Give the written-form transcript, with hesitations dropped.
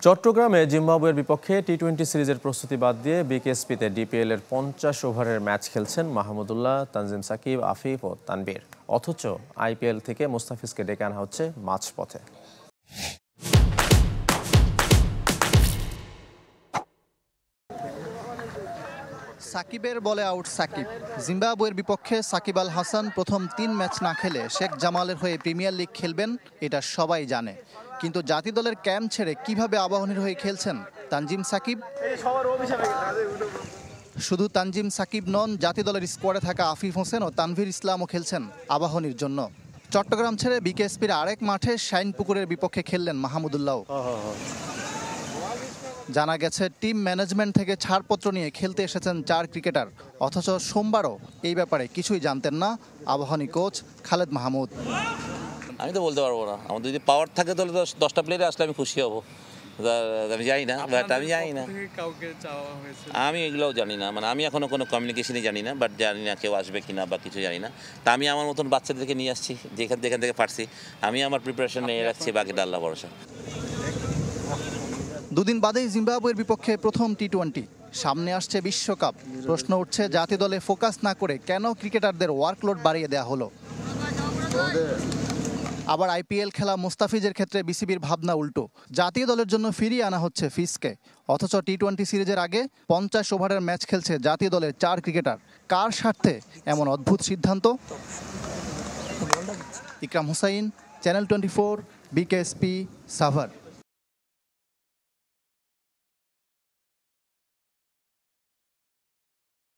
চট্টগ্রামে জিম্বাবুয়ের বিপক্ষে টি-20 সিরিজের প্রস্তুতি বাদ দিয়ে বিকেএসপিতে ডিপিএল-এর 50 ওভারের ম্যাচ খেলছেন মাহমুদুল্লাহ, তানজিম সাকিব, আফিফ ও তানভীর। অথচ আইপিএল থেকে মুস্তাফিজকে ডেকে আনা হচ্ছে মাঝপথে। সাকিবের বলে আউট সাকিব। জিম্বাবুয়ের বিপক্ষে সাকিব আল হাসান প্রথম 3 ম্যাচ না খেলে শেখ জামালের হয়ে প্রিমিয়ার লিগ খেলবেন, এটা সবাই জানে। কিন্তু জাতীয় দলের ক্যাম্প ছেড়ে কিভাবে আবাহনীর হয়ে খেলছেন তানজিম সাকিব? শুধু তানজিম সাকিব নন, জাতীয় দলের স্কোয়াডে থাকা আফিফ হোসেন ও তানভীর ইসলামও খেলছেন আবাহনীর জন্য। চট্টগ্রাম ছেড়ে বিকেএসপির আরেক মাঠে শাইনপুকুরের বিপক্ষে খেললেন মাহমুদুল্লাহ। জানা গেছে টিম ম্যানেজমেন্ট থেকে ছাড়পত্র নিয়ে খেলতে এসেছেন 4 ক্রিকেটার। অথচ সোমবারও এই ব্যাপারে কিছুই জানতেন না আবাহনী কোচ খালেদ মাহমুদ। আমি তো বলতে পারবো না, আমাদের যদি পাওয়ার থাকে তাহলে 10টা প্লেয়ারে আসলে আমি খুশি হব। আমি জানি না, বাট আমি জানি না, আমি এগুলোও জানি না, মানে আমি এখনো কোনো কমিউনিকেশনই জানি না, বাট জানি না কেউ আসবে কিনা বা কিছু জানি না। তা আমি আমার মতন বাচ্চাদেরকে নিয়ে আসছি, যেখান থেকে পারছি আমি আমার প্রিপারেশন নিয়ে রাখছি, বাকিটা আল্লাহ ভরসা। দুদিন বাদেই জিম্বাবুয়ের বিপক্ষে প্রথম টি-20, সামনে আসছে বিশ্বকাপ। প্রশ্ন উঠছে জাতীয় দলে ফোকাস না করে কেন ক্রিকেটারদের ওয়ার্কলোড বাড়িয়ে দেওয়া হলো। আবার আইপিএল খেলা মুস্তাফিজের ক্ষেত্রে বিসিবির ভাবনা উল্টো, জাতীয় দলের জন্য ফিরিয়ে আনা হচ্ছে ফিসকে। অথচ টি-20 সিরিজের আগে 50 ওভারের ম্যাচ খেলছে জাতীয় দলের 4 ক্রিকেটার। কার স্বার্থে এমন অদ্ভুত সিদ্ধান্ত? ইকরাম হুসাইন, চ্যানেল 24, বিকেএসপি, সাভার।